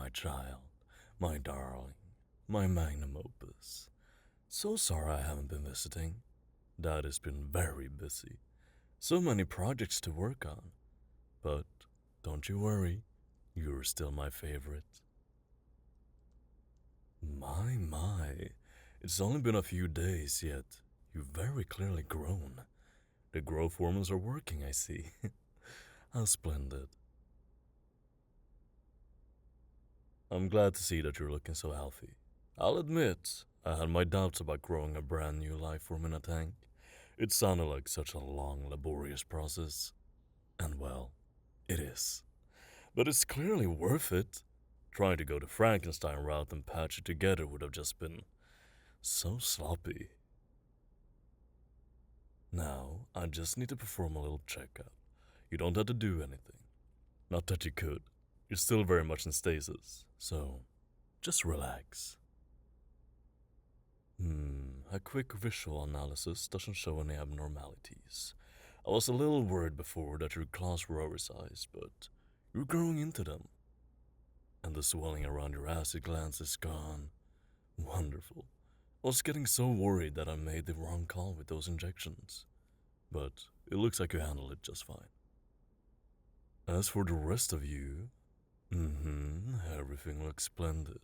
my child, my darling, my magnum opus. So sorry I haven't been visiting. Dad has been very busy. So many projects to work on. But don't you worry, you're still my favorite. My. It's only been a few days, yet you've very clearly grown. The growth hormones are working, I see. How splendid. I'm glad to see that you're looking so healthy. I'll admit, I had my doubts about growing a brand new life form in a tank. It sounded like such a long, laborious process. And well, it is. But it's clearly worth it. Trying to go the Frankenstein route and patch it together would have just been so sloppy. Now, I just need to perform a little checkup. You don't have to do anything. Not that you could. You're still very much in stasis, so just relax. A quick visual analysis doesn't show any abnormalities. I was a little worried before that your claws were oversized, but you're growing into them. And the swelling around your acid glands is gone. Wonderful. I was getting so worried that I made the wrong call with those injections. But it looks like you handled it just fine. As for the rest of you, everything looks splendid.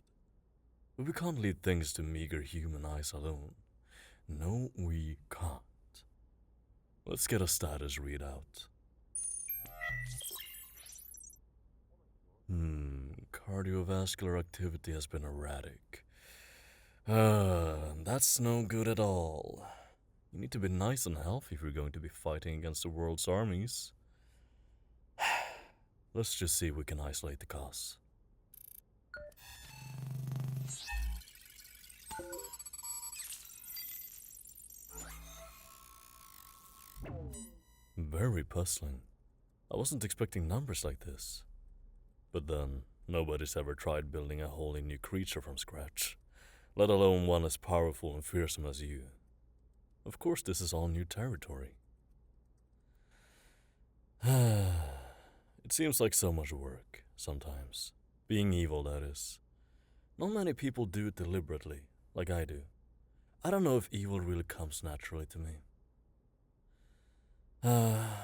But we can't leave things to meager human eyes alone. No, we can't. Let's get a status readout. Cardiovascular activity has been erratic. That's no good at all. You need to be nice and healthy if you're going to be fighting against the world's armies. Let's just see if we can isolate the cause. Very puzzling. I wasn't expecting numbers like this. But then, nobody's ever tried building a wholly new creature from scratch, let alone one as powerful and fearsome as you. Of course, this is all new territory. It seems like so much work, sometimes. Being evil, that is. Not many people do it deliberately, like I do. I don't know if evil really comes naturally to me.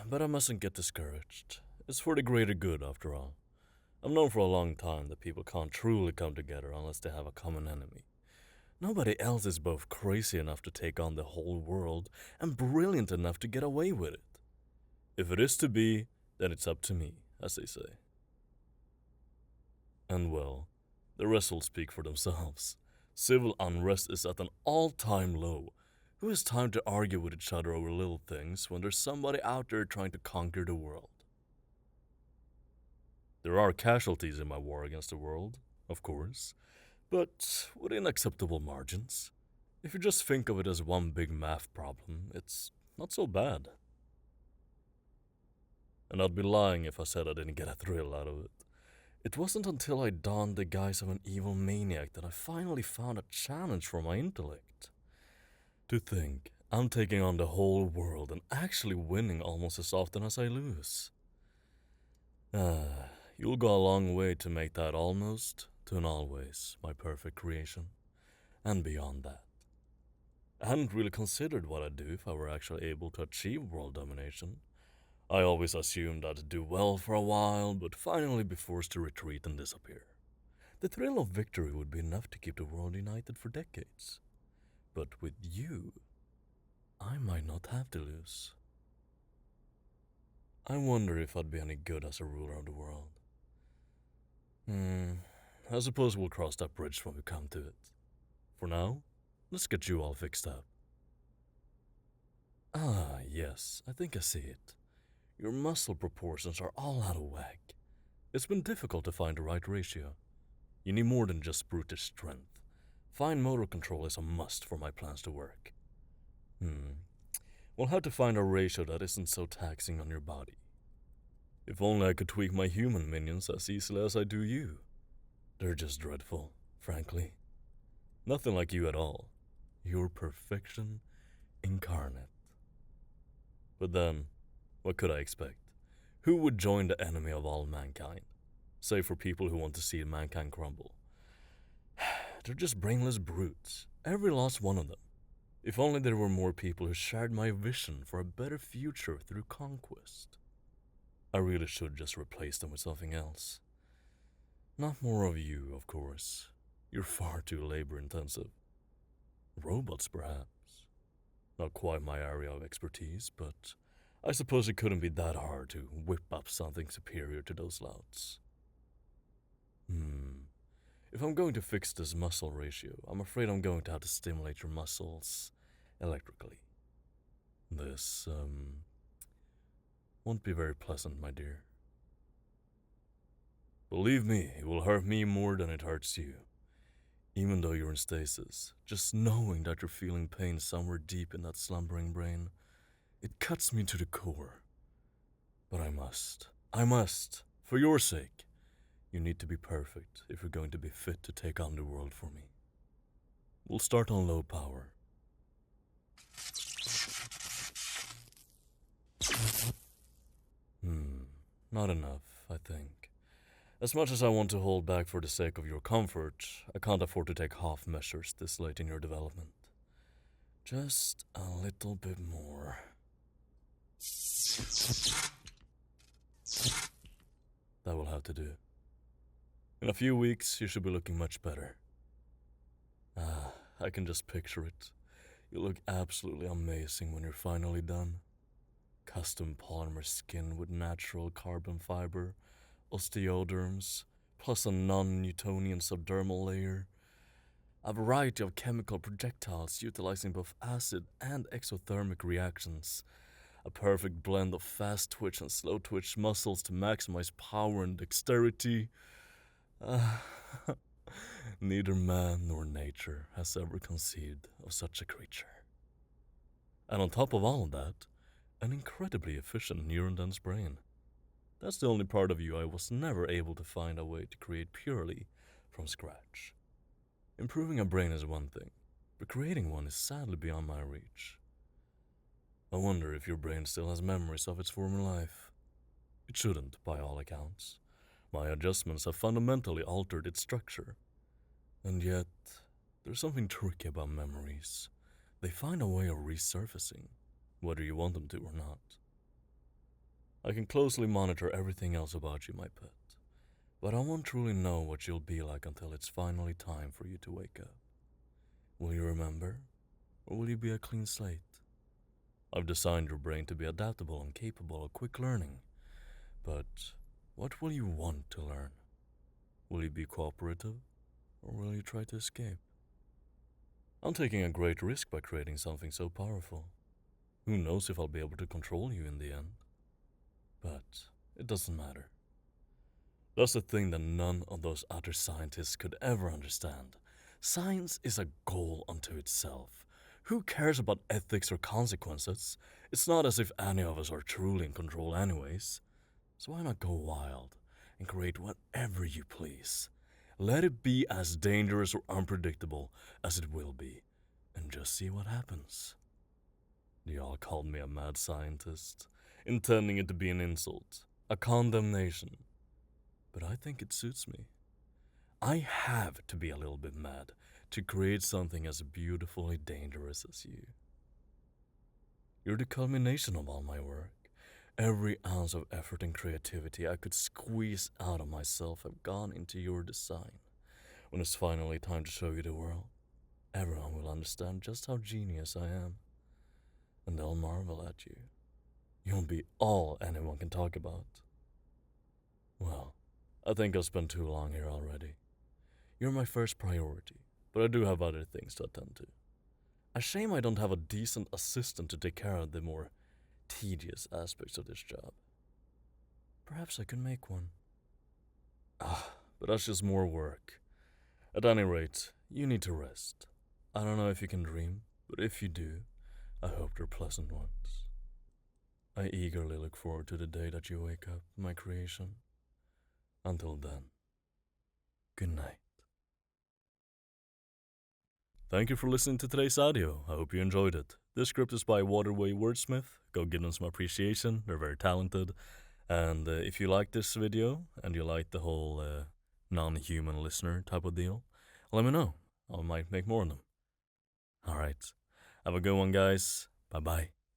But I mustn't get discouraged. It's for the greater good, after all. I've known for a long time that people can't truly come together unless they have a common enemy. Nobody else is both crazy enough to take on the whole world and brilliant enough to get away with it. If it is to be, then it's up to me, as they say. And well, the rest will speak for themselves. Civil unrest is at an all-time low. Who has time to argue with each other over little things when there's somebody out there trying to conquer the world? There are casualties in my war against the world, of course, but within acceptable margins. If you just think of it as one big math problem, it's not so bad. And I'd be lying if I said I didn't get a thrill out of it. It wasn't until I donned the guise of an evil maniac that I finally found a challenge for my intellect. To think, I'm taking on the whole world and actually winning almost as often as I lose. You'll go a long way to make that almost to an always my perfect creation. And beyond that. I hadn't really considered what I'd do if I were actually able to achieve world domination. I always assumed I'd do well for a while, but finally be forced to retreat and disappear. The thrill of victory would be enough to keep the world united for decades. But with you, I might not have to lose. I wonder if I'd be any good as a ruler of the world. I suppose we'll cross that bridge when we come to it. For now, let's get you all fixed up. Ah, yes, I think I see it. Your muscle proportions are all out of whack. It's been difficult to find the right ratio. You need more than just brutish strength. Fine motor control is a must for my plans to work. We'll have to find a ratio that isn't so taxing on your body. If only I could tweak my human minions as easily as I do you. They're just dreadful, frankly. Nothing like you at all. You're perfection incarnate. But then, what could I expect? Who would join the enemy of all mankind? Save for people who want to see mankind crumble. They're just brainless brutes, every last one of them. If only there were more people who shared my vision for a better future through conquest. I really should just replace them with something else. Not more of you, of course. You're far too labor-intensive. Robots, perhaps. Not quite my area of expertise, but I suppose it couldn't be that hard to whip up something superior to those louts. If I'm going to fix this muscle ratio, I'm afraid I'm going to have to stimulate your muscles electrically. This, won't be very pleasant, my dear. Believe me, it will hurt me more than it hurts you. Even though you're in stasis, just knowing that you're feeling pain somewhere deep in that slumbering brain, it cuts me to the core. But I must, for your sake. You need to be perfect if you're going to be fit to take on the world for me. We'll start on low power. Not enough, I think. As much as I want to hold back for the sake of your comfort, I can't afford to take half measures this late in your development. Just a little bit more. That will have to do. In a few weeks, you should be looking much better. I can just picture it. You look absolutely amazing when you're finally done. Custom polymer skin with natural carbon fiber, osteoderms, plus a non-Newtonian subdermal layer. A variety of chemical projectiles utilizing both acid and exothermic reactions. A perfect blend of fast twitch and slow twitch muscles to maximize power and dexterity. Neither man nor nature has ever conceived of such a creature. And on top of all of that, an incredibly efficient neuron-dense brain. That's the only part of you I was never able to find a way to create purely from scratch. Improving a brain is one thing, but creating one is sadly beyond my reach. I wonder if your brain still has memories of its former life. It shouldn't, by all accounts. My adjustments have fundamentally altered its structure. And yet, there's something tricky about memories. They find a way of resurfacing, whether you want them to or not. I can closely monitor everything else about you, my pet, but I won't truly know what you'll be like until it's finally time for you to wake up. Will you remember, or will you be a clean slate? I've designed your brain to be adaptable and capable of quick learning, but what will you want to learn? Will you be cooperative, or will you try to escape? I'm taking a great risk by creating something so powerful. Who knows if I'll be able to control you in the end? But it doesn't matter. That's the thing that none of those other scientists could ever understand. Science is a goal unto itself. Who cares about ethics or consequences? It's not as if any of us are truly in control anyways. So why not go wild and create whatever you please? Let it be as dangerous or unpredictable as it will be, and just see what happens. Y'all called me a mad scientist, intending it to be an insult, a condemnation. But I think it suits me. I have to be a little bit mad to create something as beautifully dangerous as you. You're the culmination of all my work. Every ounce of effort and creativity I could squeeze out of myself have gone into your design. When it's finally time to show you the world, everyone will understand just how genius I am. And they'll marvel at you. You'll be all anyone can talk about. Well, I think I've spent too long here already. You're my first priority, but I do have other things to attend to. A shame I don't have a decent assistant to take care of the more tedious aspects of this job. Perhaps I could make one. But that's just more work. At any rate, you need to rest. I don't know if you can dream, but if you do, I hope they're pleasant ones. I eagerly look forward to the day that you wake up, my creation. Until then, good night. Thank you for listening to today's audio. I hope you enjoyed it. This script is by Waterway Wordsmith. Go give them some appreciation. They're very talented. And if you like this video and you like the whole non-human listener type of deal, let me know. I might make more of them. Alright. Have a good one, guys. Bye bye.